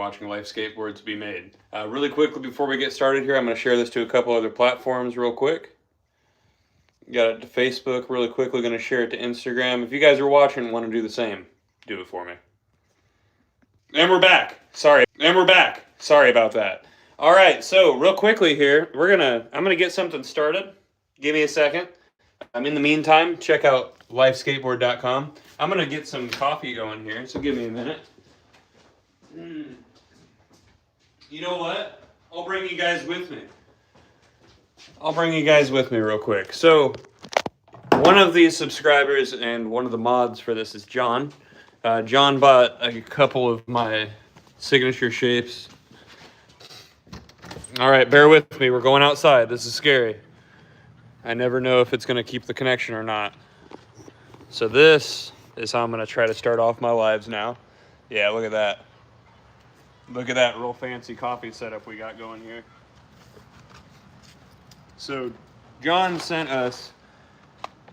watching Life Skateboards be made. Really quickly before we get started here, I'm going to share this to a couple other platforms real quick. Got it to Facebook really quickly, going to share it to Instagram. If you guys are watching and want to do the same, do it for me. And we're back. Sorry about that. All right, so real quickly here, I'm gonna get something started. Give me a second. In the meantime, check out lifeskateboard.com. I'm gonna get some coffee going here, so give me a minute. You know what? I'll bring you guys with me. Real quick. So, one of these subscribers and one of the mods for this is John. John bought a couple of my signature shapes. All right, bear with me. We're going outside. This is scary. I never know if it's going to keep the connection or not. So this is how I'm going to try to start off my lives now. Yeah, look at that. Look at that real fancy coffee setup we got going here. So John sent us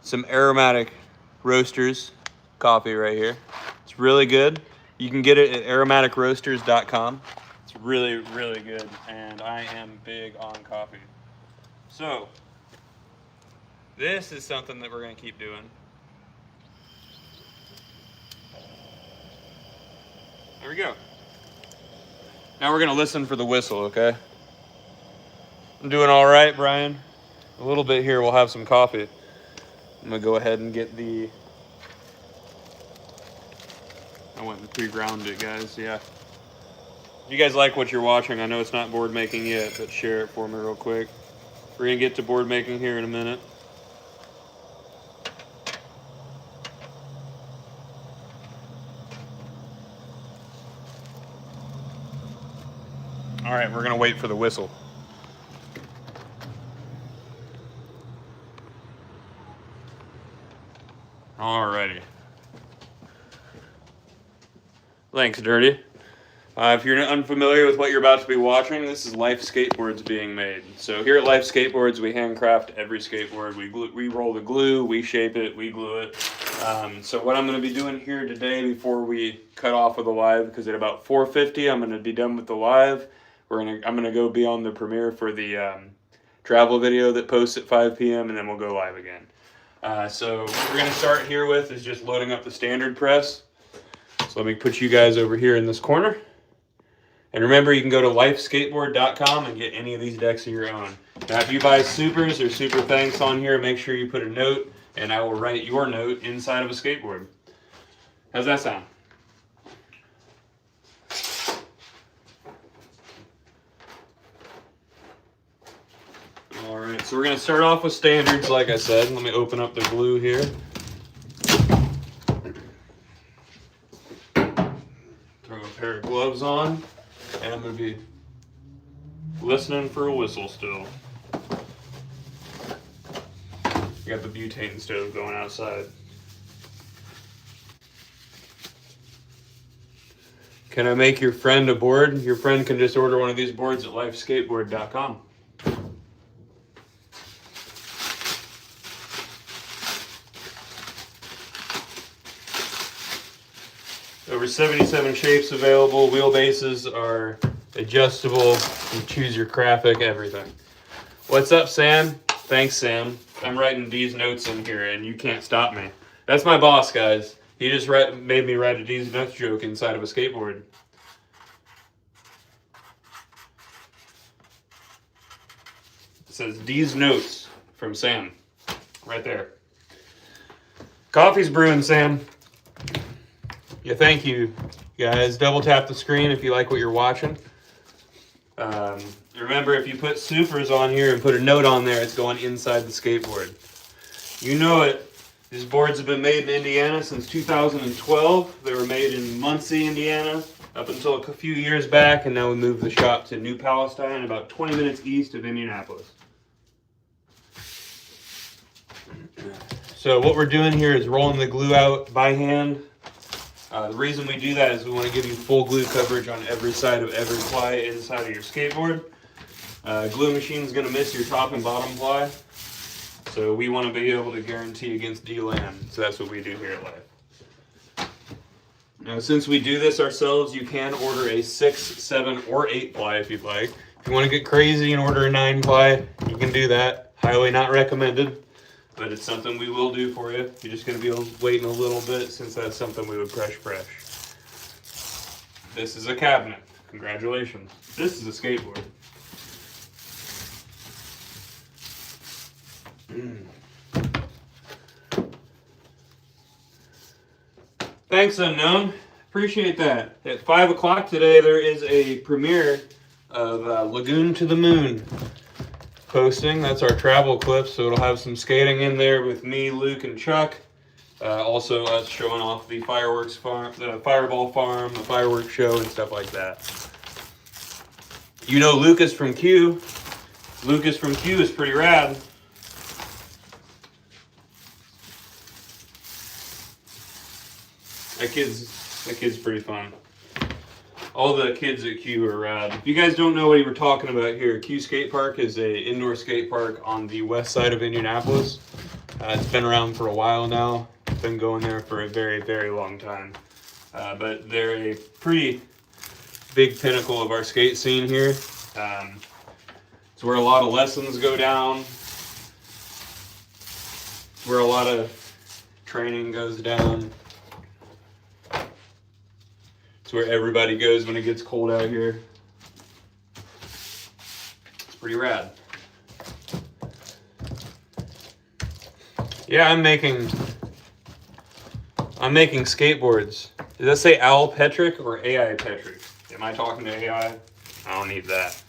some aromatic roasters coffee right here. It's really good. You can get it at aromaticroasters.com. It's really, really good, and I am big on coffee. So, this is something that we're going to keep doing. There we go. Now we're going to listen for the whistle, okay? I'm doing all right, Brian. A little bit here, we'll have some coffee. I'm going to go ahead and get the... I went and pre-ground it, guys, yeah. If you guys like what you're watching, I know it's not board making yet, but share it for me real quick. We're going to get to board making here in a minute. All right, we're going to wait for the whistle. Alrighty. Thanks, Dirty. If you're unfamiliar with what you're about to be watching, this is Life Skateboards being made. So here at Life Skateboards, we handcraft every skateboard. We roll the glue, we shape it, we glue it. So what I'm going to be doing here today before we cut off with the live, because at about 4:50 I'm going to be done with the live. I'm going to go be on the premiere for the travel video that posts at 5 p.m. and then we'll go live again. So what we're going to start here with is just loading up the standard press. So let me put you guys over here in this corner. And remember, you can go to lifeskateboard.com and get any of these decks of your own. Now, if you buy supers or super thanks on here, make sure you put a note, and I will write your note inside of a skateboard. How's that sound? All right, so we're going to start off with standards, like I said. Let me open up the glue here. Throw a pair of gloves on. And I'm going to be listening for a whistle still. Got the butane stove going outside. Can I make your friend a board? Your friend can just order one of these boards at lifeskateboard.com. Over 77 shapes available. Wheelbases are adjustable. You choose your graphic, everything. What's up, Sam? Thanks, Sam. I'm writing D's notes in here, and you can't stop me. That's my boss, guys. He just made me write a D's notes joke inside of a skateboard. It says D's notes from Sam. Right there. Coffee's brewing, Sam. Yeah, thank you, guys. Double tap the screen if you like what you're watching. Remember, if you put supers on here and put a note on there, it's going inside the skateboard. You know it. These boards have been made in Indiana since 2012. They were made in Muncie, Indiana, up until a few years back, and now we moved the shop to New Palestine, about 20 minutes east of Indianapolis. So what we're doing here is rolling the glue out by hand. The reason we do that is we want to give you full glue coverage on every side of every ply inside of your skateboard. Glue machine's going to miss your top and bottom ply, so we want to be able to guarantee against delam. So that's what we do here at Life. Now, since we do this ourselves, you can order a 6, 7, or 8 ply if you'd like. If you want to get crazy and order a 9 ply, you can do that. Highly not recommended, but it's something we will do for you. You're just going to be waiting a little bit since that's something we would press. This is a cabinet. Congratulations. This is a skateboard. Thanks, Unknown. Appreciate that. At 5 o'clock today, there is a premiere of Lagoon to the Moon posting. That's our travel clip, so it'll have some skating in there with me, Luke, and Chuck. Also, us showing off the fireworks farm, the fireball farm, the fireworks show, and stuff like that. You know Lucas from Q. Lucas from Q is pretty rad. That kid's pretty fun. All the kids at Q are rad. If you guys don't know what we're talking about here, Q Skate Park is a indoor skate park on the west side of Indianapolis. It's been around for a while now. Been going there for a very, very long time. But they're a pretty big pinnacle of our skate scene here. It's where a lot of lessons go down. It's where a lot of training goes down. It's where everybody goes when it gets cold out here. It's pretty rad. Yeah, I'm making skateboards. Does that say Owl Petrick or AI Petrick? Am I talking to AI? I don't need that.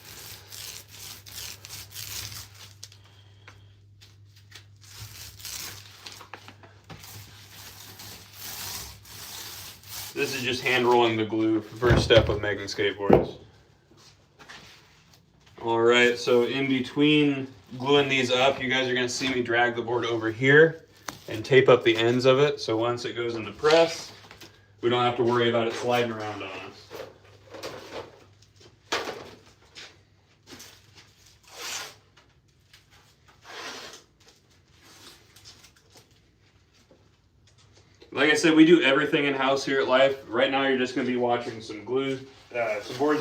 This is just hand rolling the glue, first step of making skateboards. Alright, so in between gluing these up, you guys are going to see me drag the board over here and tape up the ends of it, so once it goes in the press, we don't have to worry about it sliding around on us. Like I said, we do everything in-house here at Life. Right now you're just going to be watching some boards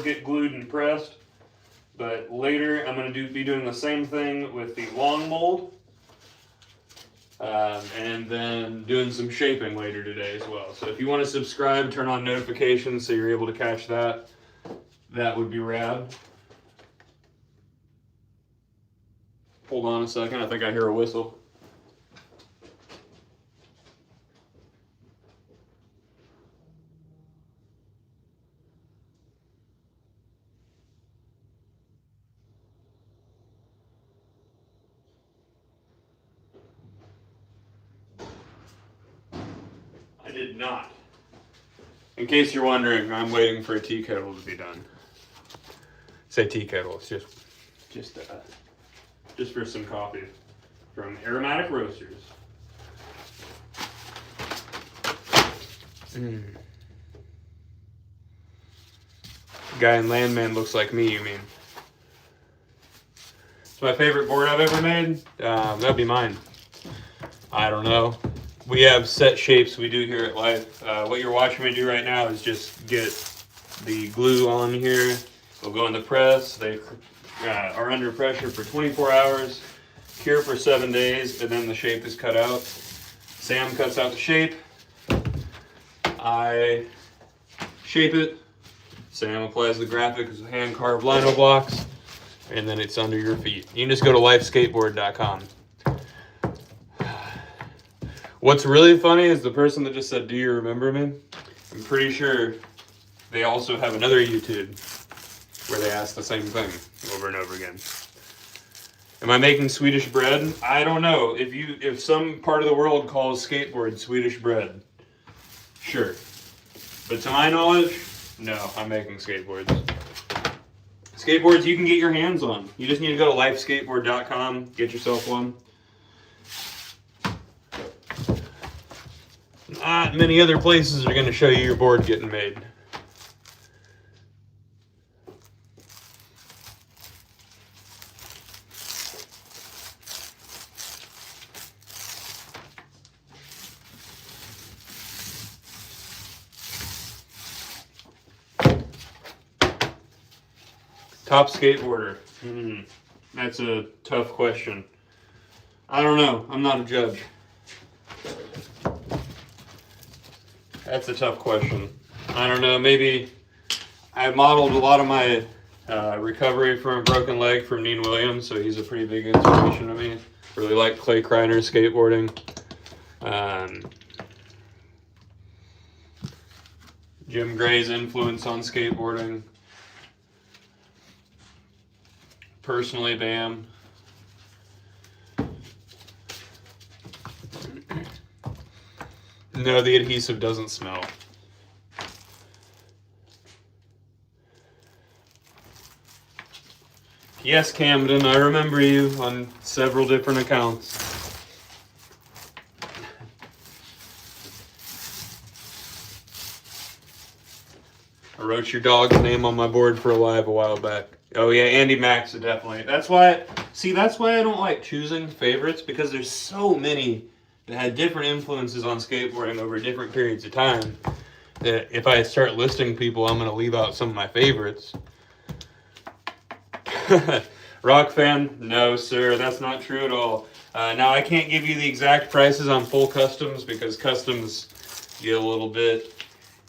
get glued and pressed. But later I'm going to be doing the same thing with the long mold. And then doing some shaping later today as well. So if you want to subscribe, turn on notifications so you're able to catch that. That would be rad. Hold on a second, I think I hear a whistle. I did not. In case you're wondering, I'm waiting for a tea kettle to be done. Say tea kettle, it's just for some coffee from Aromatic Roasters. Guy in Landman looks like me, you mean? It's my favorite board I've ever made. That'd be mine. I don't know. We have set shapes we do here at Life. What you're watching me do right now is just get the glue on here. They'll go in the press. They are under pressure for 24 hours, cure for 7 days, and then the shape is cut out. Sam cuts out the shape. I shape it. Sam applies the graphics with hand-carved lino blocks, and then it's under your feet. You can just go to lifeskateboard.com. What's really funny is the person that just said, "Do you remember me?" I'm pretty sure they also have another YouTube where they ask the same thing over and over again. Am I making Swedish bread? I don't know. If some part of the world calls skateboard Swedish bread, sure. But to my knowledge, no, I'm making skateboards. Skateboards you can get your hands on. You just need to go to lifeskateboard.com, get yourself one. Not many other places are going to show you your board getting made. Top skateboarder. That's a tough question. I don't know. I'm not a judge. That's a tough question. I don't know. Maybe I modeled a lot of my recovery from a broken leg from Neen Williams, so he's a pretty big inspiration to me. Really like Clay Kreiner's skateboarding. Jim Gray's influence on skateboarding. Personally, Bam. No, the adhesive doesn't smell. Yes, Camden, I remember you on several different accounts. I wrote your dog's name on my board for a live a while back. Oh yeah, Andy Max, definitely. That's why I don't like choosing favorites, because there's so many that had different influences on skateboarding over different periods of time that if I start listing people, I'm going to leave out some of my favorites. Rock fan? No, sir, that's not true at all. Now, I can't give you the exact prices on full customs, because customs get a little bit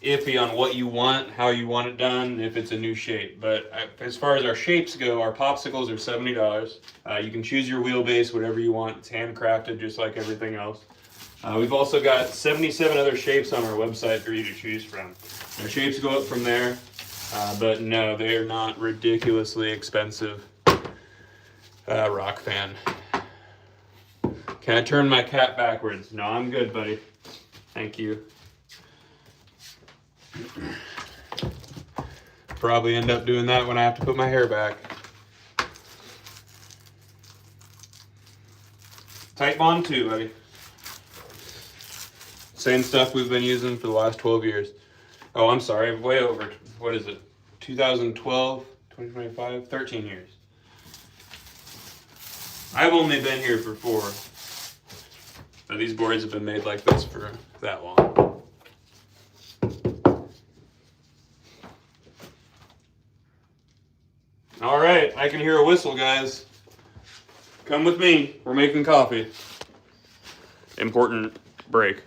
iffy on what you want, how you want it done, if it's a new shape. But as far as our shapes go, our popsicles are $70. You can choose your wheelbase, whatever you want. It's handcrafted just like everything else. We've also got 77 other shapes on our website for you to choose from. Our shapes go up from there, but no, they are not ridiculously expensive. Rock fan. Can I turn my cap backwards? No, I'm good, buddy. Thank you. Probably end up doing that when I have to put my hair back. Tight Bond 2, buddy. Same stuff we've been using for the last 12 years. Oh, I'm sorry, way over. What is it? 2012, 2025, 13 years. I've only been here for 4. But these boards have been made like this for that long. All right, I can hear a whistle, guys. Come with me. We're making coffee. Important break.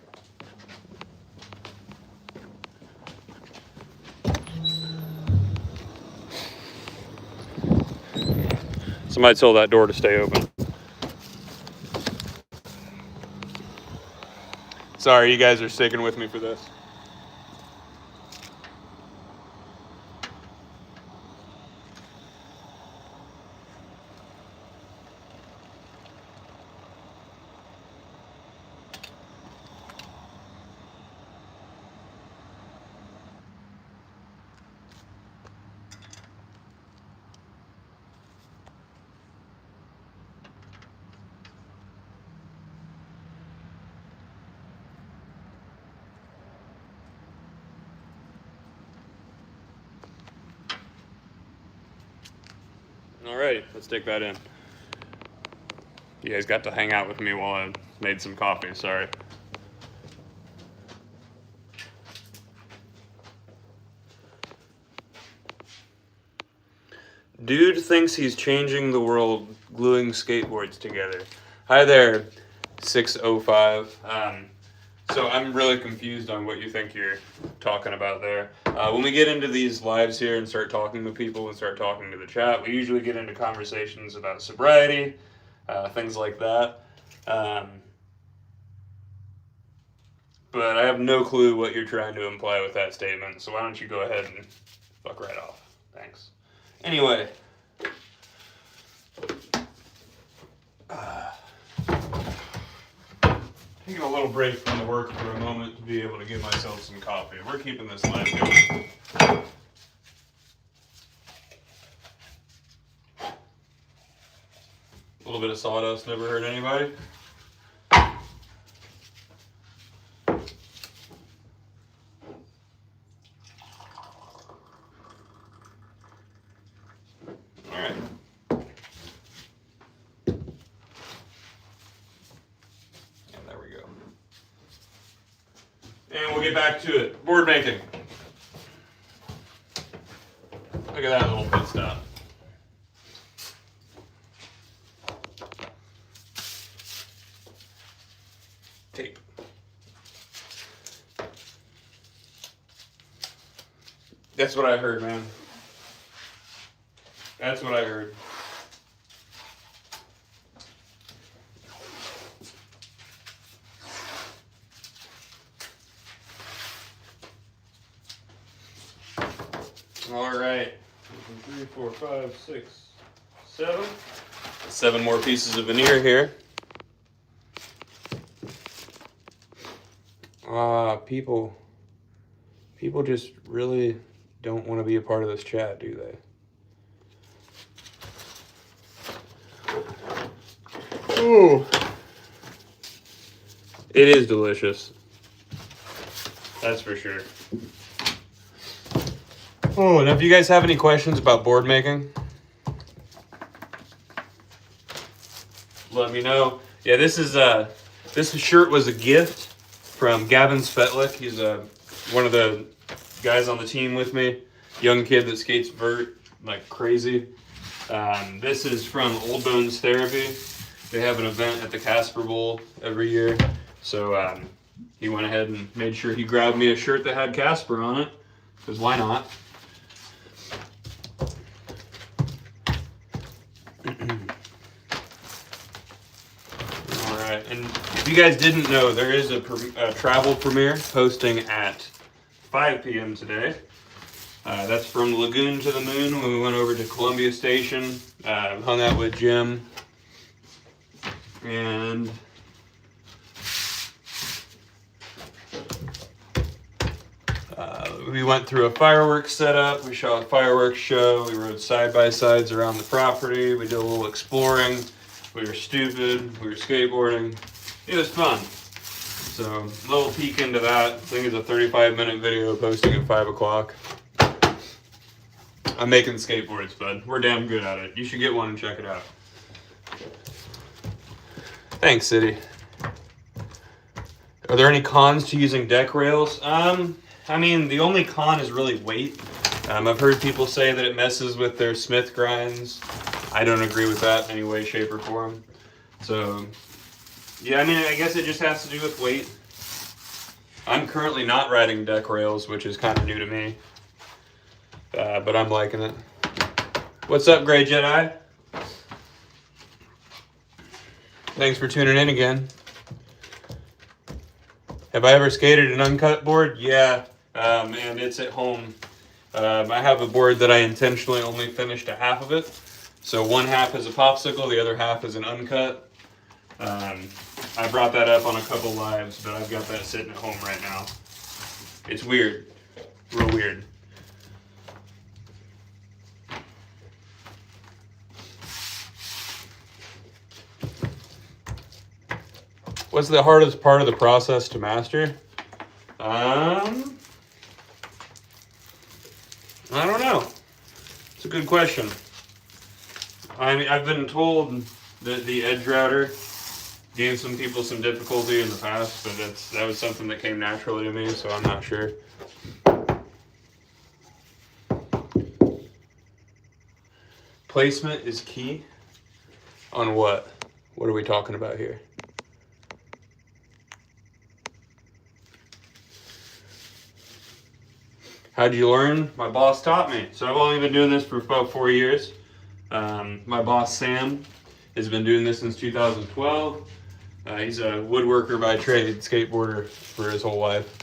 Somebody told that door to stay open. Sorry, you guys are sticking with me for this. Alrighty, let's take that in. You guys got to hang out with me while I made some coffee, sorry. Dude thinks he's changing the world gluing skateboards together. Hi there, 605. So I'm really confused on what you think you're talking about there. When we get into these lives here and start talking to people and start talking to the chat, we usually get into conversations about sobriety, things like that. But I have no clue what you're trying to imply with that statement, so why don't you go ahead and fuck right off. Thanks. Anyway. Taking a little break from the work for a moment to be able to give myself some coffee. We're keeping this live going. A little bit of sawdust never hurt anybody. And we'll get back to it. Board making. Look at that little pit stop. That's what I heard, man. That's what I heard. All right. 1, 2, 3, 4, 5, 6, 7. 7 more pieces of veneer here. People just really don't want to be a part of this chat, do they? Ooh. It is delicious. That's for sure. Oh, and if you guys have any questions about board making, let me know. Yeah, this shirt was a gift from Gavin Svetlik. He's one of the guys on the team with me. Young kid that skates vert like crazy. This is from Old Bones Therapy. They have an event at the Casper Bowl every year. So he went ahead and made sure he grabbed me a shirt that had Casper on it. Because why not? Alright, and if you guys didn't know, there is a travel premiere hosting at 5 p.m. today. That's from Lagoon to the Moon when we went over to Columbia Station, hung out with Jim, and we went through a fireworks setup. We shot a fireworks show. We rode side-by-sides around the property. We did a little exploring. We were stupid. We were skateboarding. It was fun. So, a little peek into that. I think it's a 35-minute video posting at 5 o'clock. I'm making skateboards, bud. We're damn good at it. You should get one and check it out. Thanks, City. Are there any cons to using deck rails? I mean, the only con is really weight. I've heard people say that it messes with their Smith grinds. I don't agree with that in any way, shape, or form. So, yeah, I mean, I guess it just has to do with weight. I'm currently not riding deck rails, which is kind of new to me. But I'm liking it. What's up, Grey Jedi? Thanks for tuning in again. Have I ever skated an uncut board? Yeah, and it's at home. I have a board that I intentionally only finished a half of it. So one half is a popsicle, the other half is an uncut. I brought that up on a couple lives, but I've got that sitting at home right now. It's weird, real weird. What's the hardest part of the process to master? I don't know. It's a good question. I mean, I've been told that the edge router gave some people some difficulty in the past, but that was something that came naturally to me, so I'm not sure. Placement is key? On what? What are we talking about here? How'd you learn? My boss taught me. So I've only been doing this for about 4 years. My boss, Sam, has been doing this since 2012. He's a woodworker by trade, skateboarder for his whole life.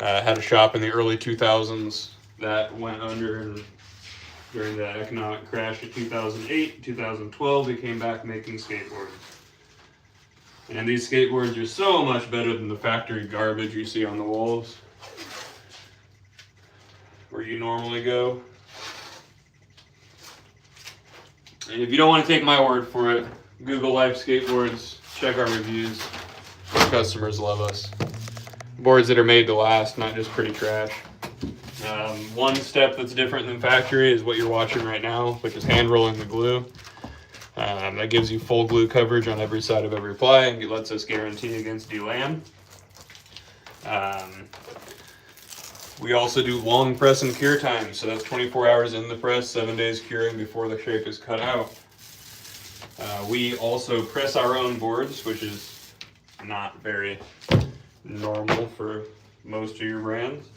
Had a shop in the early 2000s that went under during the economic crash of 2008, 2012. He came back making skateboards. And these skateboards are so much better than the factory garbage you see on the walls where you normally go. And if you don't want to take my word for it, Google Life Skateboards, check our reviews. Our customers love us. Boards that are made to last, not just pretty trash. One step that's different than factory is what you're watching right now, which is hand rolling the glue. That gives you full glue coverage on every side of every ply, and it lets us guarantee against delam. We also do long press and cure time, so that's 24 hours in the press, 7 days curing before the shape is cut out. We also press our own boards, which is not very normal for most of your brands.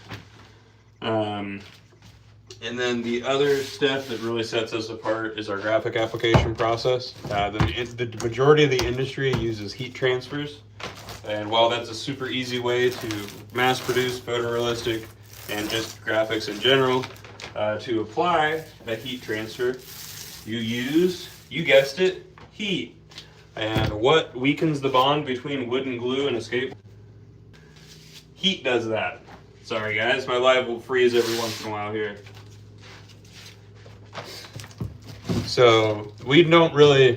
And then the other step that really sets us apart is our graphic application process. The majority of the industry uses heat transfers. And while that's a super easy way to mass produce photorealistic and just graphics in general, to apply a heat transfer, you use, you guessed it, heat. And what weakens the bond between wood and glue in a skateboard? Heat does that. Sorry guys, my live will freeze every once in a while here. So we don't really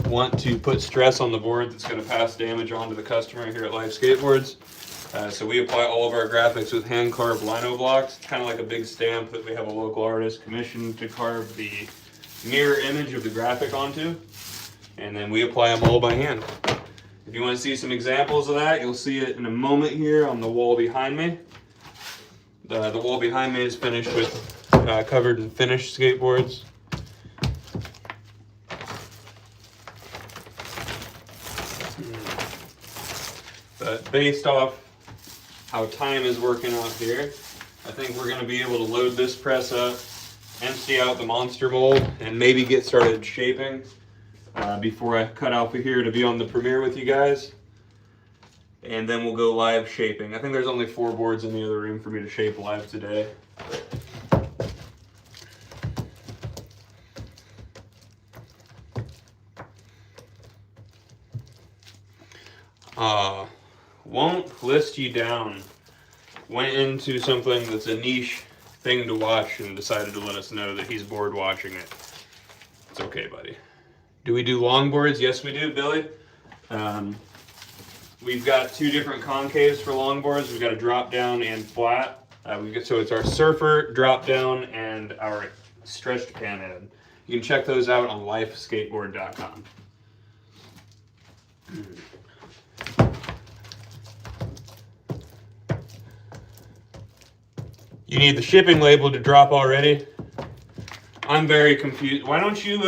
want to put stress on the board that's going to pass damage on to the customer here at Life Skateboards. So we apply all of our graphics with hand carved lino blocks, kind of like a big stamp that we have a local artist commissioned to carve the mirror image of the graphic onto. And then we apply them all by hand. If you want to see some examples of that, you'll see it in a moment here on the wall behind me. The wall behind me is finished with covered in finished skateboards. But based off how time is working out here, I think we're going to be able to load this press up, empty out the monster mold, and maybe get started shaping before I cut off of here to be on the premiere with you guys. And then we'll go live shaping. I think there's only 4 boards in the other room for me to shape live today. Won't list you down. Went into something that's a niche thing to watch and decided to let us know that he's bored watching it. It's okay, buddy. Do we do longboards? Yes, we do, Billy. We've got 2 different concaves for longboards. We've got a drop down and flat. So it's our surfer, drop down, and our stretched pan head. You can check those out on lifeskateboard.com. You need the shipping label to drop already? I'm very confused. Why don't you,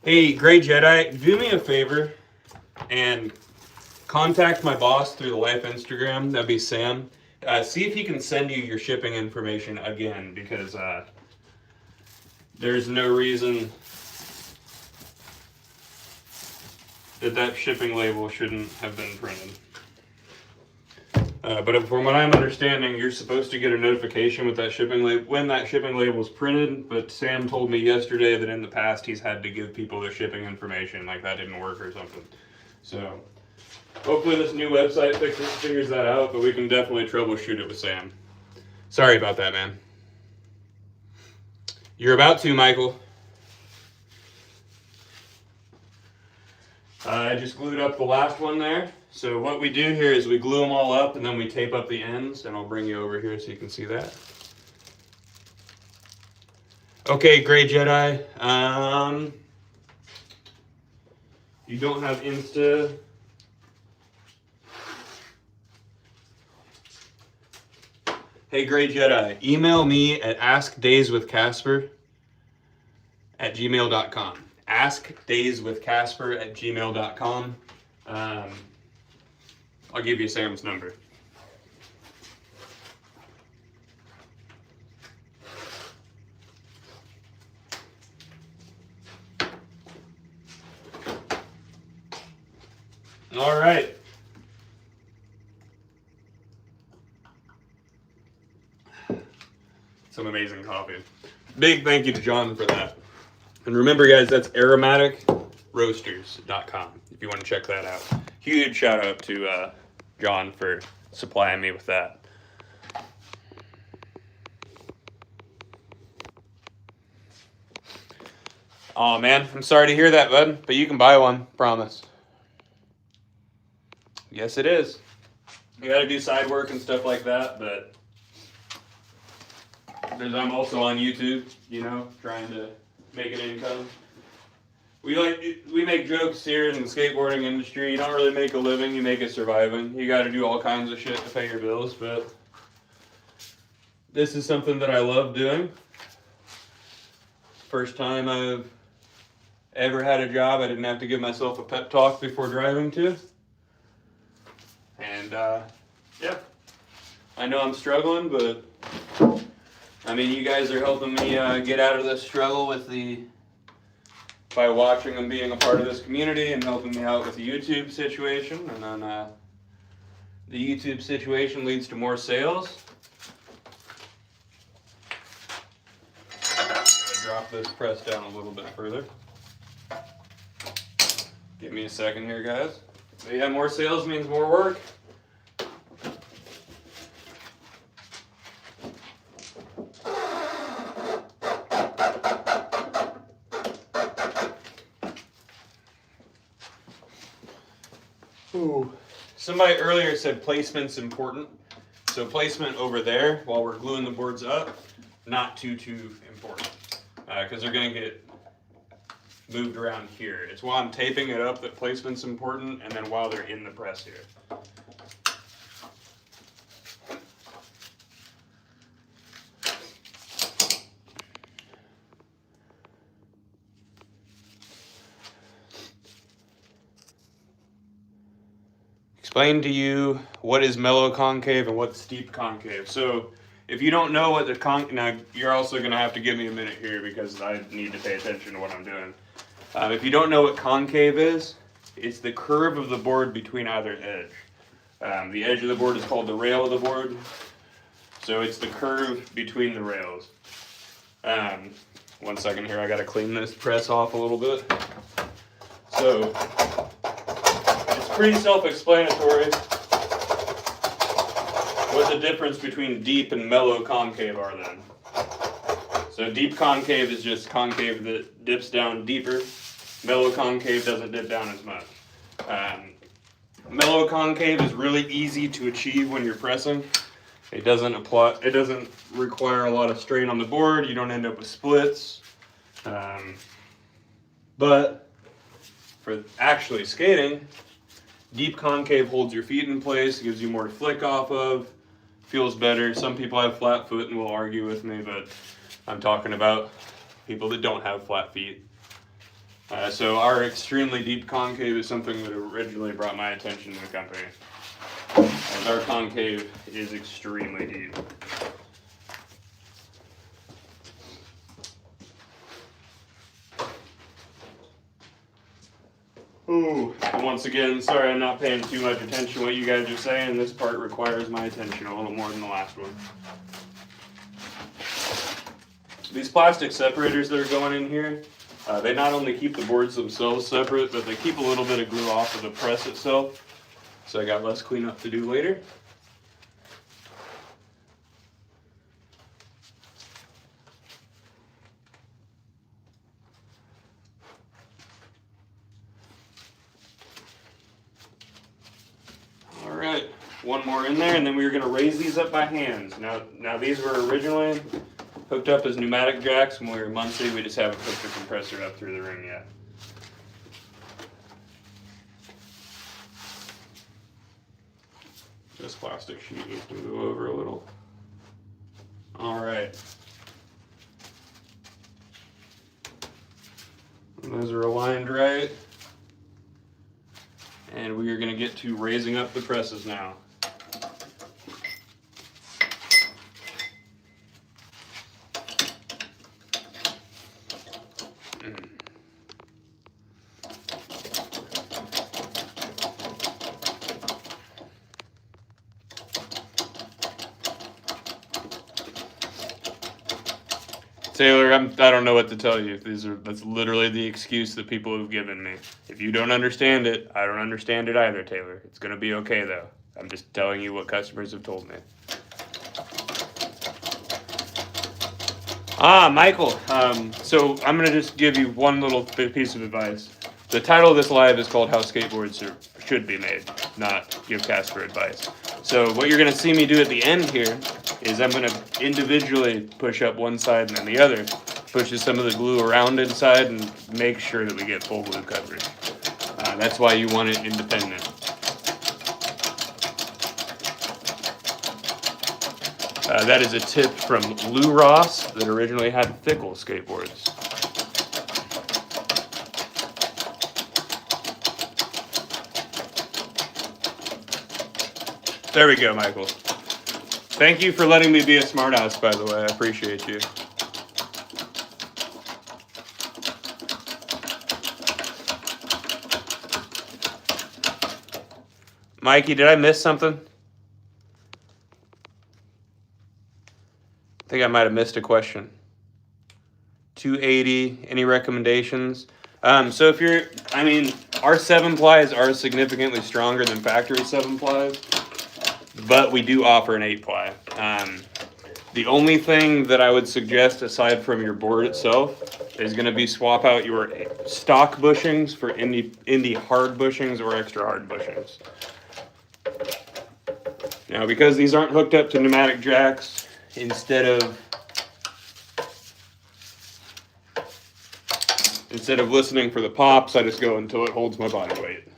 hey, Gray Jedi, do me a favor and contact my boss through the Life Instagram. That'd be Sam. See if he can send you your shipping information again, because there's no reason that shipping label shouldn't have been printed. But from what I'm understanding, you're supposed to get a notification with that shipping label when that shipping label is printed. But Sam told me yesterday that in the past he's had to give people their shipping information, like that didn't work or something. So hopefully this new website figures that out, but we can definitely troubleshoot it with Sam. Sorry about that, man. You're about to, Michael. I just glued up the last one there. So what we do here is we glue them all up and then we tape up the ends, and I'll bring you over here so you can see that. Okay, Gray Jedi. You don't have Insta. Hey, Gray Jedi, email me at askdayswithcasper@gmail.com. askdayswithcasper@gmail.com. I'll give you Sam's number. All right. Some amazing coffee. Big thank you to John for that. And remember, guys, that's aromaticroasters.com if you want to check that out. Huge shout out to John for supplying me with that. Oh man, I'm sorry to hear that, bud, but you can buy one, promise. Yes, it is. You gotta do side work and stuff like that, but I'm also on YouTube, you know, trying to make an income. We make jokes here in the skateboarding industry. You don't really make a living, you make it surviving. You got to do all kinds of shit to pay your bills, but this is something that I love doing. First time I've ever had a job I didn't have to give myself a pep talk before driving to. And yeah, I know I'm struggling, but I mean, you guys are helping me get out of this struggle by watching and being a part of this community and helping me out with the YouTube situation. And then the YouTube situation leads to more sales. I'm gonna drop this press down a little bit further. Give me a second here, guys. But yeah, more sales means more work. Ooh. Somebody earlier said placement's important. So placement over there while we're gluing the boards up, not too important. Because they're going to get moved around here. It's while I'm taping it up that placement's important, and then while they're in the press here. Explain to you what is mellow concave and what's steep concave. So if you don't know what now you're also going to have to give me a minute here because I need to pay attention to what I'm doing. If you don't know what concave is, it's the curve of the board between either edge. The edge of the board is called the rail of the board. So it's the curve between the rails. 1 second here, I got to clean this press off a little bit. So it's pretty self-explanatory what the difference between deep and mellow concave are then. So deep concave is just concave that dips down deeper. Mellow concave doesn't dip down as much. Mellow concave is really easy to achieve when you're pressing. It doesn't require a lot of strain on the board. You don't end up with splits. But for actually skating, deep concave holds your feet in place, gives you more to flick off of, feels better. Some people have flat foot and will argue with me, but I'm talking about people that don't have flat feet. So our extremely deep concave is something that originally brought my attention to the company. As our concave is extremely deep. Ooh, and once again, sorry I'm not paying too much attention to what you guys are saying. This part requires my attention a little more than the last one. These plastic separators that are going in here, they not only keep the boards themselves separate, but they keep a little bit of glue off of the press itself. So I got less cleanup to do later. All right, one more in there, and then we were going to raise these up by hands. Now these were originally hooked up as pneumatic jacks when we were in Muncie. We just haven't hooked the compressor up through the ring yet. This plastic sheet needs to move over a little. All right. And those are aligned right. And we are going to get to raising up the presses now. Taylor, I don't know what to tell you. That's literally the excuse that people have given me. If you don't understand it, I don't understand it either, Taylor. It's going to be okay, though. I'm just telling you what customers have told me. Michael. So I'm going to just give you one little piece of advice. The title of this live is called How Skateboards Should Be Made, not give Casper advice. So what you're going to see me do at the end here is I'm going to individually push up one side and then the other, pushes some of the glue around inside and make sure that we get full glue coverage. That's why you want it independent. That is a tip from Lou Ross that originally had Fickle skateboards. There we go, Michael. Thank you for letting me be a smartass, by the way. I appreciate you. Mikey, did I miss something? I think I might have missed a question. 280, any recommendations? So if you're, I mean, our 7-plies are significantly stronger than factory 7-plies, but we do offer an 8-ply. The only thing that I would suggest aside from your board itself is going to be swap out your stock bushings for indie hard bushings or extra hard bushings. Now, because these aren't hooked up to pneumatic jacks, instead of listening for the pops, I just go until it holds my body weight.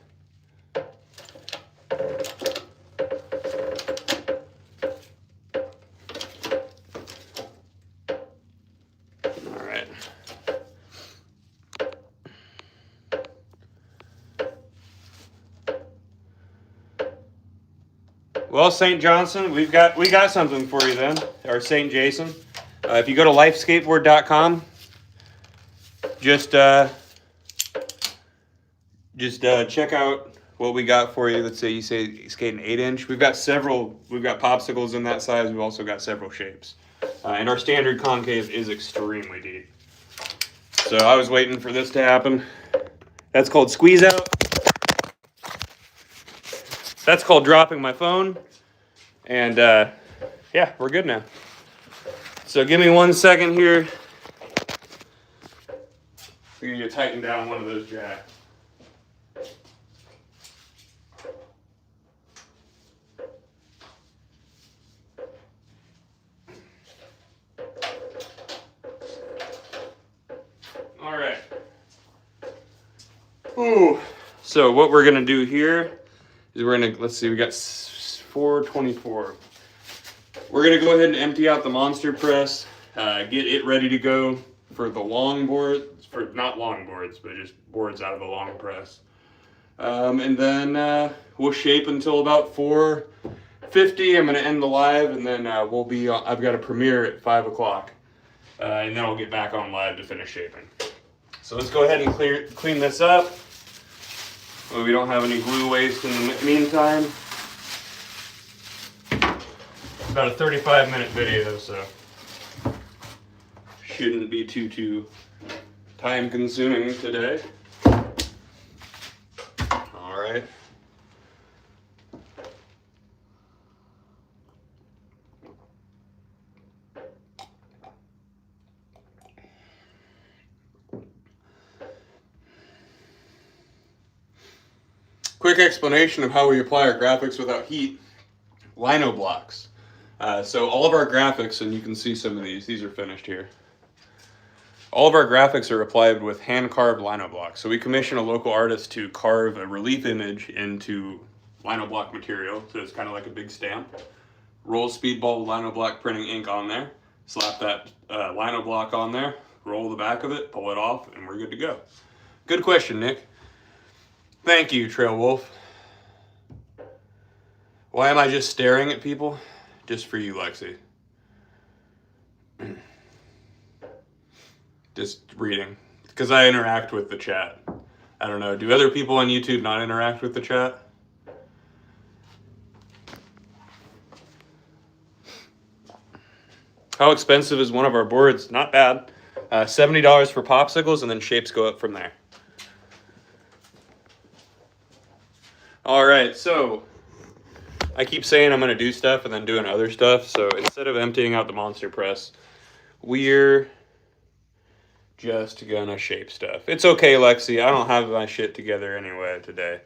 All right. Well, St. Johnson, we got something for you then, or St. Jason. If you go to lifeskateboard.com, just check out what we got for you. Let's say you skate an 8-inch. We've got popsicles in that size. We've also got several shapes. And our standard concave is extremely deep. So I was waiting for this to happen. That's called squeeze out. That's called dropping my phone. And yeah, we're good now. So give me 1 second here. We need to tighten down one of those jacks. All right. Ooh. So what we're gonna do here is let's see, we got 424. We're gonna go ahead and empty out the monster press, get it ready to go for the long boards, not long boards, but just boards out of the long press. And then we'll shape until about 4:50. I'm gonna end the live, and then I've got a premiere at 5 o'clock. And then I'll get back on live to finish shaping. So let's go ahead and clean this up. So we don't have any glue waste in the meantime. About a 35-minute video, so shouldn't be too time consuming today. All right. Quick explanation of how we apply our graphics without heat. Lino blocks. So all of our graphics, and you can see some of these are finished here. All of our graphics are applied with hand-carved lino blocks. So we commission a local artist to carve a relief image into lino block material. So it's kind of like a big stamp. Roll speedball lino block printing ink on there. Slap that lino block on there. Roll the back of it, pull it off, and we're good to go. Good question, Nick. Thank you, Trail Wolf. Why am I just staring at people? Just for you, Lexi. Just reading. Because I interact with the chat. I don't know. Do other people on YouTube not interact with the chat? How expensive is one of our boards? Not bad. $70 for popsicles, and then shapes go up from there. All right, so I keep saying I'm going to do stuff and then doing other stuff. So instead of emptying out the monster press, we're just going to shape stuff. It's okay, Lexi. I don't have my shit together anyway today.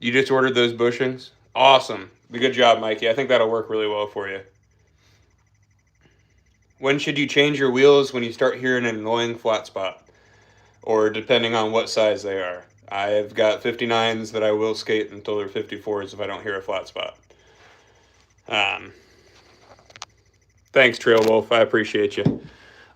You just ordered those bushings? Awesome. Good job, Mikey. I think that'll work really well for you. When should you change your wheels? When you start hearing an annoying flat spot, or depending on what size they are. I've got 59s that I will skate until they're 54s if I don't hear a flat spot. Thanks, Trail Wolf. I appreciate you.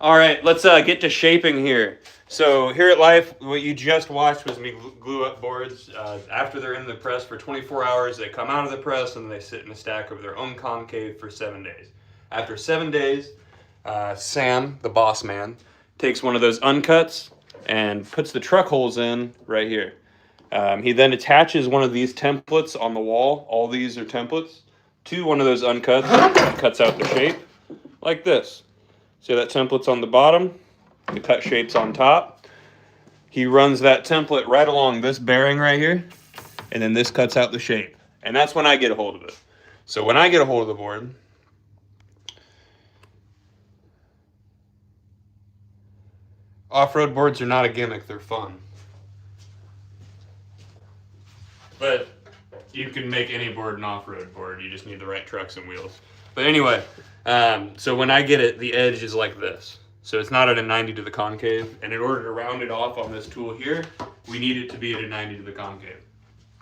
All right, let's get to shaping here. So here at Life, what you just watched was me glue up boards. After they're in the press for 24 hours, they come out of the press and they sit in a stack of their own concave for 7 days. After 7 days, Sam, the boss man, takes one of those uncuts and puts the truck holes in right here. He then attaches one of these templates on the wall. All these are templates to one of those uncuts. Cuts out the shape like this. See that template's on the bottom, the cut shape's on top. He runs that template right along this bearing right here, and then this cuts out the shape. And that's when I get a hold of it. So when I get a hold of the board, off-road boards are not a gimmick, they're fun. But you can make any board an off-road board, you just need the right trucks and wheels. But anyway, so when I get it, the edge is like this. So it's not at a 90 to the concave, and in order to round it off on this tool here, we need it to be at a 90 to the concave.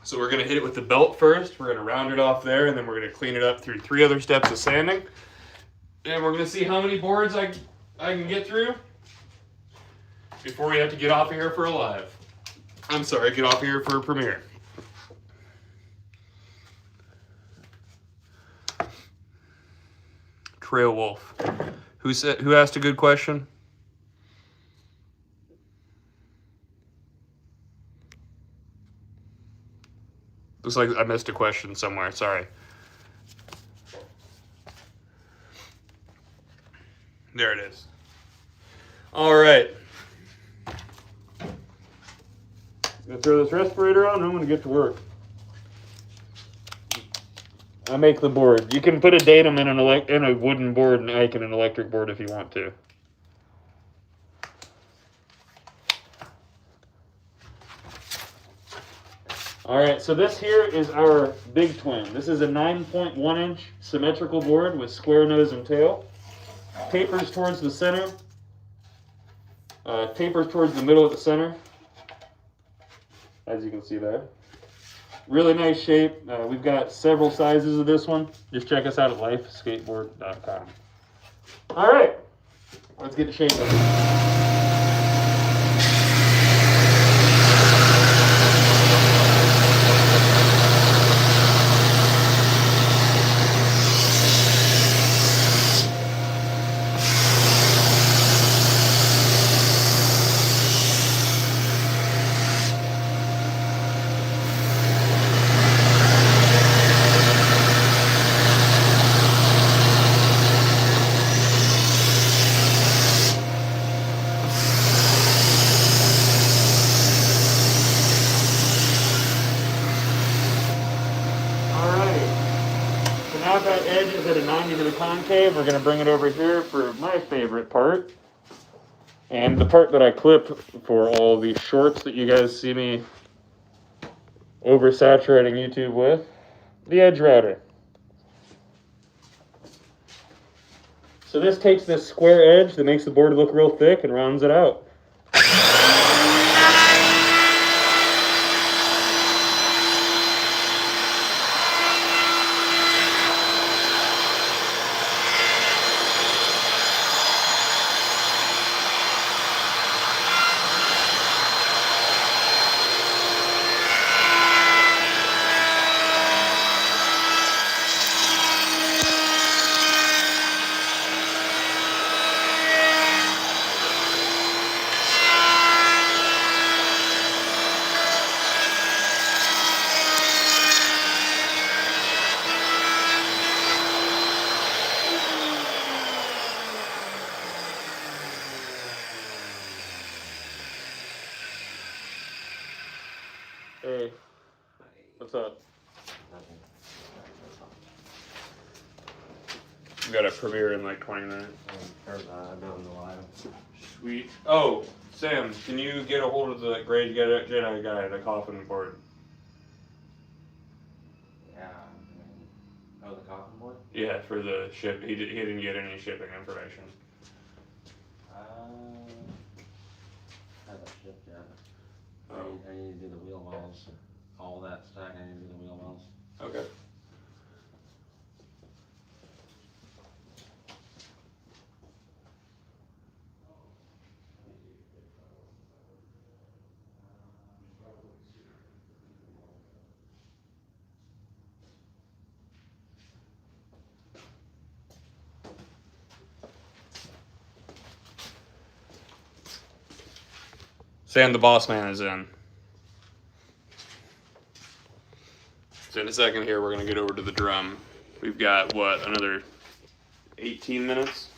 So we're gonna hit it with the belt first, we're gonna round it off there, and then we're gonna clean it up through 3 other steps of sanding. And we're gonna see how many boards I can get through before we have to get off of here for a live. I'm sorry, get off of here for a premiere. Trail Wolf. Who asked a good question? Looks like I missed a question somewhere, sorry. There it is. All right. Gonna throw this respirator on and I'm gonna get to work. I make the board. You can put a datum in a wooden board and make an electric board if you want to. All right, so this here is our big twin. This is a 9.1 inch symmetrical board with square nose and tail. Tapers towards the center. Tapers towards the middle of the center, as you can see there. Really nice shape. We've got several sizes of this one. Just check us out at lifeskateboard.com. All right, let's get to shaping. That edge is at a 90 to the concave. We're going to bring it over here for my favorite part, and the part that I clip for all these shorts that you guys see me oversaturating YouTube with, the edge router. So this takes this square edge that makes the board look real thick and rounds it out. Hey, what's up? We got a premiere in like 20 minutes. Sweet. Oh, Sam, can you get a hold of the Grade Jedi guy, the coffin board? Yeah. Oh, the coffin board? Yeah, for the ship. He didn't get any shipping information. Haven't shipped yet. Oh. I need to do the wheel wells. All that stack, I need to do the wheel wells. Okay. Sam the Boss Man is in. So in a second here, we're going to get over to the drum. We've got, what, another 18 minutes?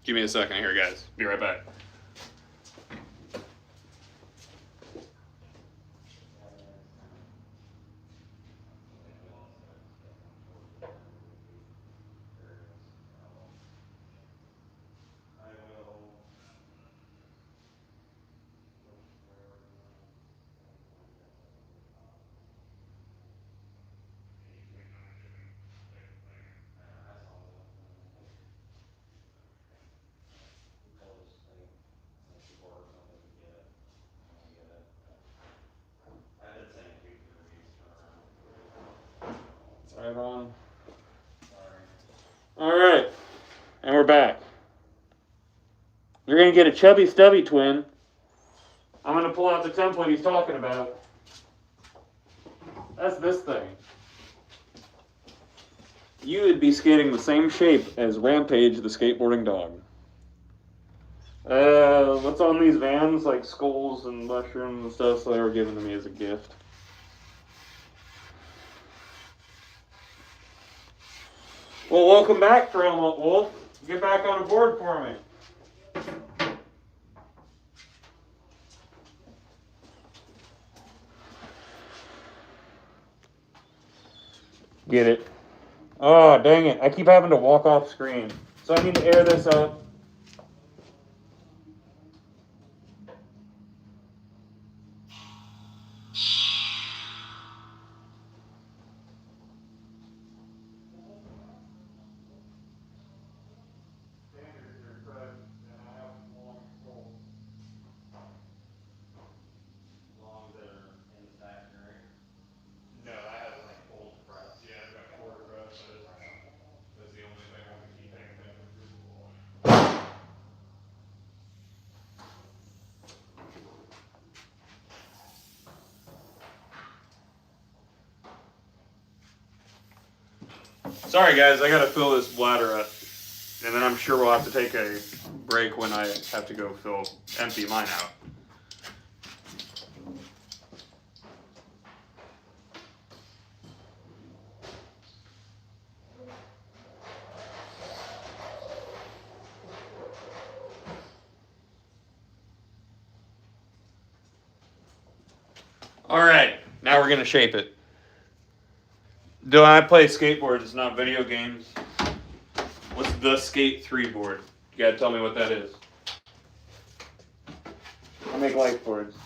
Give me a second here, guys. Be right back. Right on. All right, and we're back. You're gonna get a chubby stubby twin. I'm gonna pull out the template he's talking about. That's this thing. You would be skating the same shape as Rampage, the skateboarding dog. What's on these vans? Like skulls and mushrooms and stuff, so they were given to me as a gift. Well, welcome back, Trailmont Wolf. Get back on the board for me. Get it. Oh, dang it. I keep having to walk off screen. So I need to air this up. Sorry guys, I gotta fill this bladder up. And then I'm sure we'll have to take a break when I have to go empty mine out. Alright, now we're gonna shape it. Do I play skateboards? It's not video games. What's the Skate 3 board? You gotta tell me what that is. I make life boards.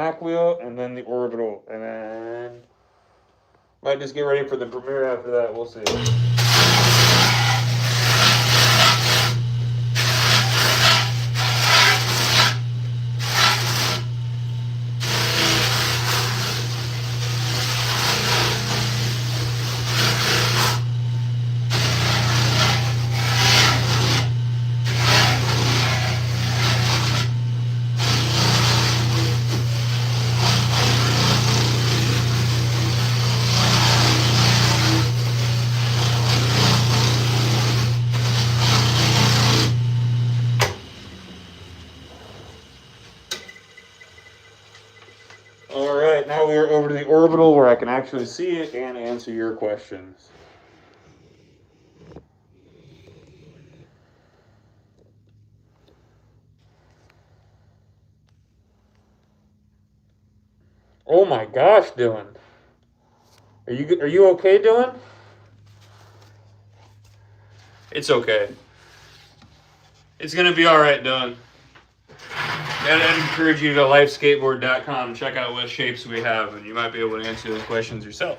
back wheel, and then the orbital, and then might just get ready for the premiere after that. We'll see. Alright, now we are over to the orbital where I can actually see it and answer your questions. Oh my gosh, Dylan. Are you okay, Dylan? It's okay. It's gonna be alright, Dylan. I'd encourage you to lifeskateboard.com, check out what shapes we have, and you might be able to answer those questions yourself.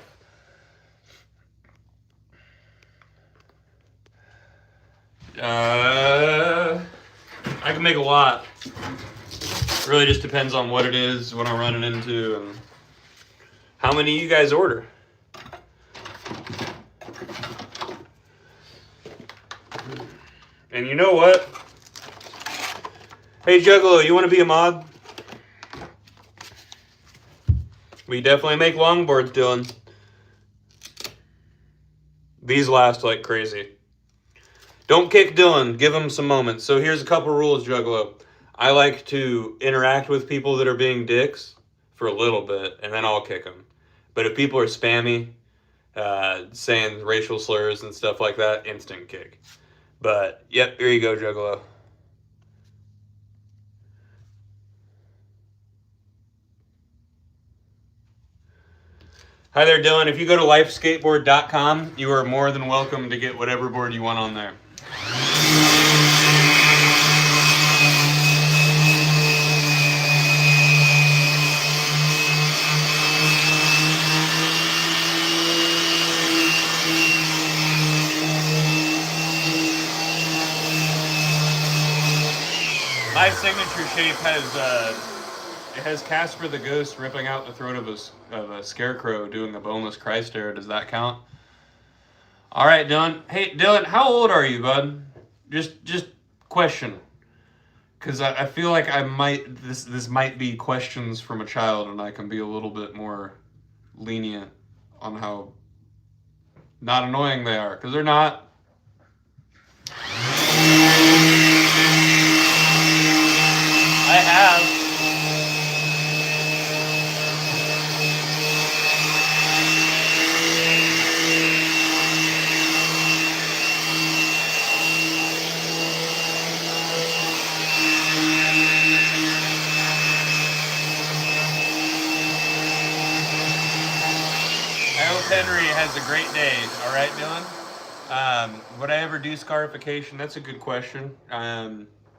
I can make a lot. It really just depends on what it is, what I'm running into, and how many you guys order. And you know what? Hey Juggalo, you want to be a mod? We definitely make longboards, Dylan. These last like crazy. Don't kick Dylan, give him some moments. So here's a couple rules, Juggalo. I like to interact with people that are being dicks for a little bit, and then I'll kick them. But if people are spammy, saying racial slurs and stuff like that, instant kick. But, yep, here you go, Juggalo. Hi there, Dylan. If you go to lifeskateboard.com, you are more than welcome to get whatever board you want on there. My signature shape has Casper the Ghost ripping out the throat of a scarecrow doing a boneless Christ stare. Does that count? All right, Dylan. Hey, Dylan, how old are you, bud? Just question, because I feel like this might be questions from a child, and I can be a little bit more lenient on how not annoying they are, because they're not. I have. Henry has a great day. All right, Dylan? Would I ever do scarification? That's a good question.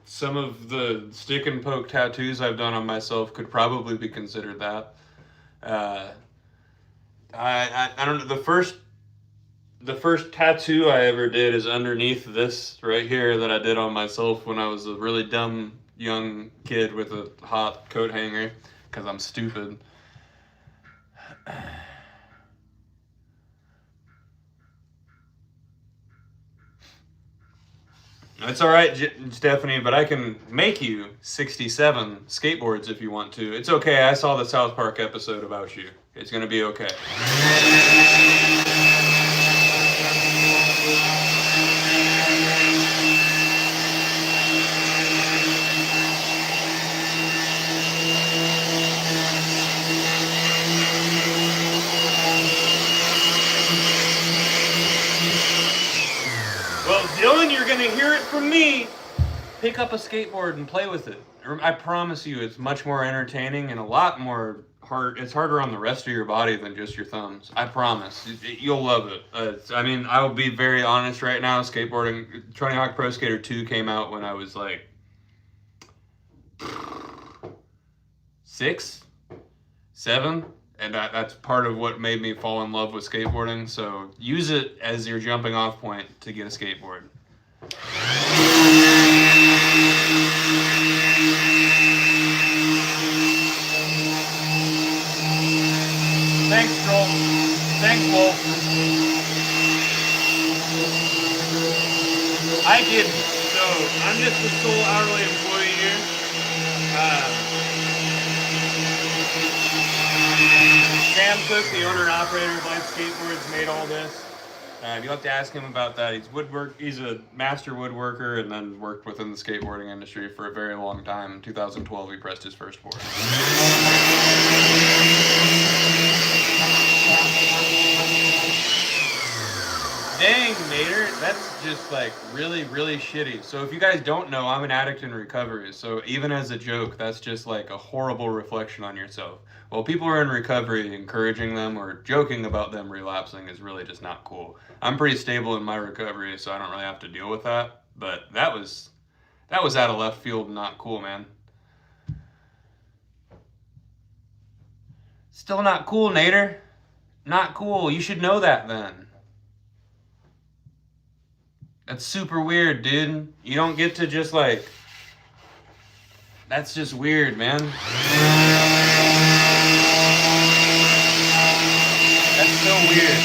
Some of the stick and poke tattoos I've done on myself could probably be considered that. I don't know. The first tattoo I ever did is underneath this right here that I did on myself when I was a really dumb young kid with a hot coat hanger because I'm stupid. It's all right, Stephanie, but I can make you 67 skateboards if you want to. It's okay. I saw the South Park episode about you. It's going to be okay. Well, Dylan, you're going to hear it from me. Pick up a skateboard and play with it. I promise you, it's much more entertaining and a lot more hard. It's harder on the rest of your body than just your thumbs. I promise. You'll love it. I mean, I will be very honest right now. Skateboarding, Tony Hawk Pro Skater 2 came out when I was like 6, 7, and that's part of what made me fall in love with skateboarding. So use it as your jumping off point to get a skateboard. Thanks, Joel. Thanks, Wolf. I didn't. So I'm just the sole hourly employee here. Sam Cook, the owner and operator of Life Skateboards, made all this. You'll have to ask him about that. He's a master woodworker and then worked within the skateboarding industry for a very long time. In 2012, he pressed his first board. Dang, Mater, that's just like really, really shitty. So if you guys don't know, I'm an addict in recovery. So even as a joke, that's just like a horrible reflection on yourself. Well, people are in recovery, encouraging them or joking about them relapsing is really just not cool. I'm pretty stable in my recovery, so I don't really have to deal with that. But that was out of left field, not cool, man. Still not cool, Nader. Not cool. You should know that then. That's super weird, dude. You don't get to just like... That's just weird, man. That's so weird.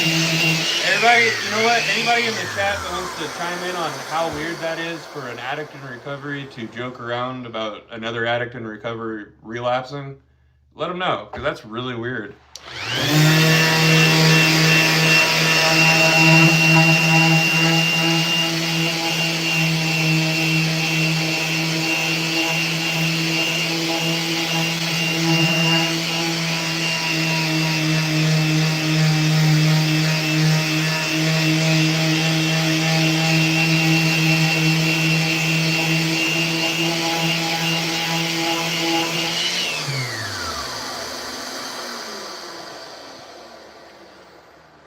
Everybody, you know what? Anybody in the chat that wants to chime in on how weird that is for an addict in recovery to joke around about another addict in recovery relapsing, let them know, because that's really weird.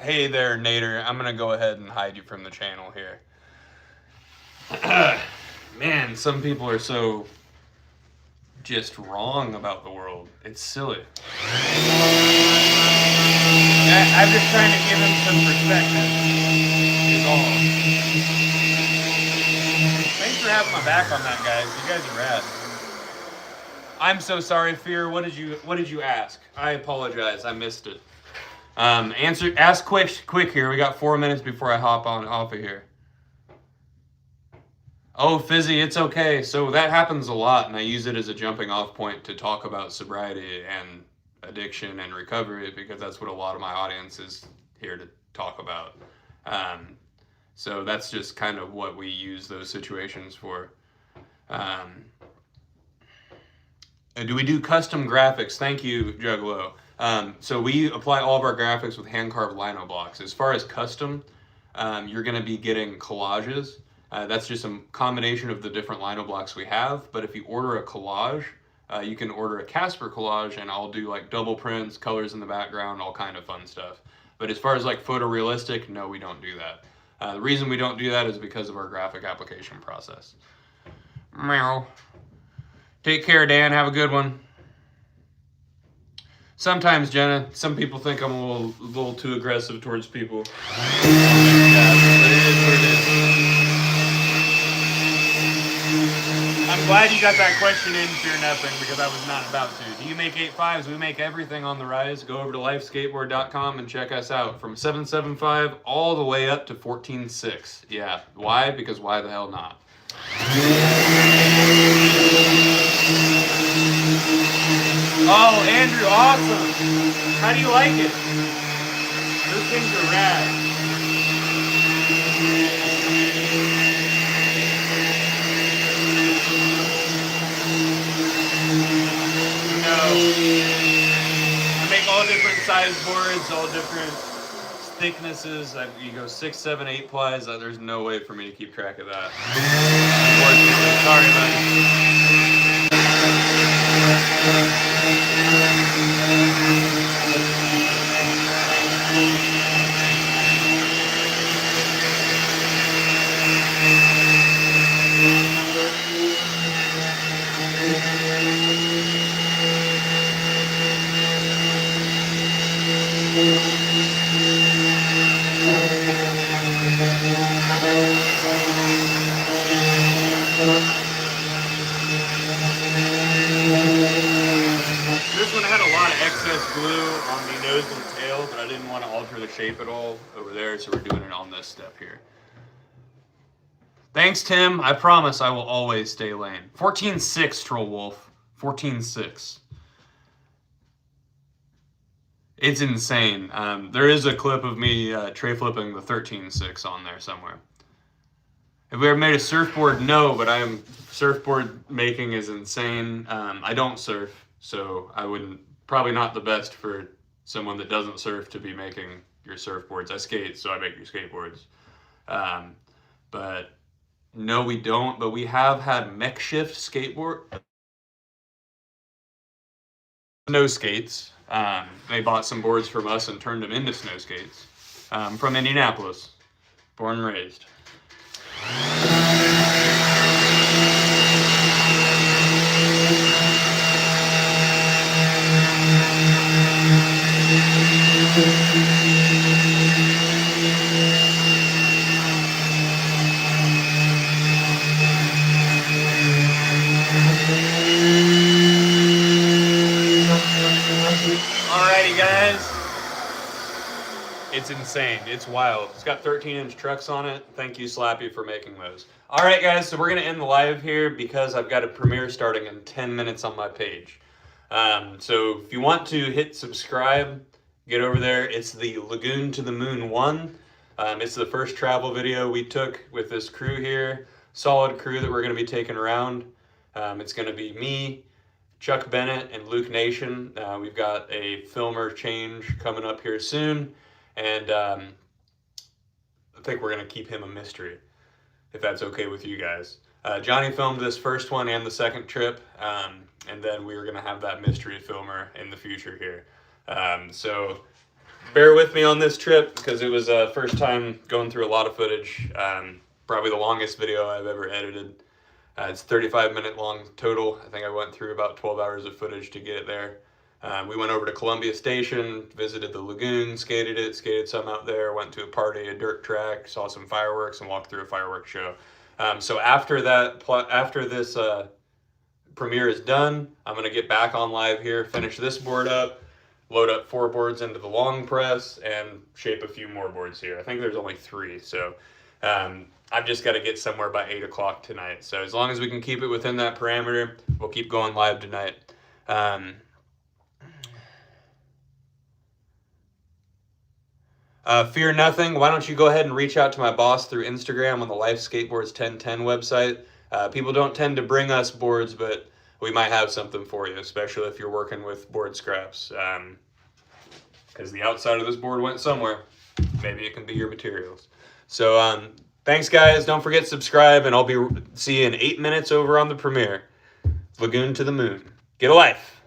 Hey there, Nader. I'm gonna go ahead and hide you from the channel here. Man, some people are so just wrong about the world. It's silly. I'm just trying to give him some perspective, is all. Thanks for having my back on that, guys. You guys are rad. I'm so sorry, Fear. What did you ask? I apologize. I missed it. Ask quick here. We got 4 minutes before I hop on off of here. Oh, Fizzy, it's okay. So that happens a lot, and I use it as a jumping off point to talk about sobriety and addiction and recovery, because that's what a lot of my audience is here to talk about. So that's just kind of what we use those situations for. Do we do custom graphics? Thank you, Juggalo. So we apply all of our graphics with hand-carved lino blocks. As far as custom, you're going to be getting collages. That's just a combination of the different lino blocks we have. But if you order a collage, you can order a Casper collage, and I'll do like double prints, colors in the background, all kind of fun stuff. But as far as like photorealistic, no, we don't do that. The reason we don't do that is because of our graphic application process. Meow. Take care, Dan. Have a good one. Sometimes, Jenna, some people think I'm a little too aggressive towards people. But it is what it is. I'm glad you got that question in, Fear Nothing, because I was not about to. Do you make 8.5s? We make everything on the rise. Go over to lifeskateboard.com and check us out. From 7.75 all the way up to 14.6. Yeah. Why? Because why the hell not? Oh, Andrew, awesome. How do you like it? Those things are rad. No. I make all different size boards, all different thicknesses. You go 6, 7, 8 plies. There's no way for me to keep track of that. Sorry, This one had a lot of excess glue on the nose and tail, but I didn't want to alter the shape at all over there, so we're doing it on this step here. Thanks, Tim. I promise I will always stay lane. 14.6, Troll Wolf. 14.6. It's insane. There is a clip of me tray flipping the 13.6 on there somewhere. Have we ever made a surfboard? No, but surfboard making is insane. I don't surf, so I wouldn't, probably not the best for someone that doesn't surf to be making your surfboards. I skate, so I make your skateboards. But no, we don't, but we have had makeshift skateboard. Snow skates. They bought some boards from us and turned them into snow skates. From Indianapolis, born and raised. Alrighty, guys. It's insane. It's wild. It's got 13-inch trucks on it. Thank you, Slappy, for making those. All right, guys, so we're going to end the live here because I've got a premiere starting in 10 minutes on my page. So if you want to hit subscribe, get over there. It's the Lagoon to the Moon 1. It's the first travel video we took with this crew here. Solid crew that we're going to be taking around. It's going to be me, Chuck Bennett, and Luke Nation. We've got a filmer change coming up here soon. And I think we're going to keep him a mystery, if that's okay with you guys. Johnny filmed this first one and the second trip, and then we were going to have that mystery filmer in the future here. So bear with me on this trip because it was first time going through a lot of footage. Probably the longest video I've ever edited. It's 35-minute long total. I think I went through about 12 hours of footage to get it there. We went over to Columbia Station, visited the lagoon, skated some out there, went to a party, a dirt track, saw some fireworks, and walked through a fireworks show. So after this premiere is done, I'm going to get back on live here, finish this board up, load up 4 boards into the long press, and shape a few more boards here. I think there's only 3, so I've just got to get somewhere by 8 o'clock tonight. So as long as we can keep it within that parameter, we'll keep going live tonight. Fear nothing. Why don't you go ahead and reach out to my boss through Instagram on the Life Skateboards 1010 website. People don't tend to bring us boards, but we might have something for you, especially if you're working with board scraps. Because the outside of this board went somewhere. Maybe it can be your materials. So thanks, guys. Don't forget to subscribe, and I'll see you in 8 minutes over on the premiere. Lagoon to the Moon. Get a life.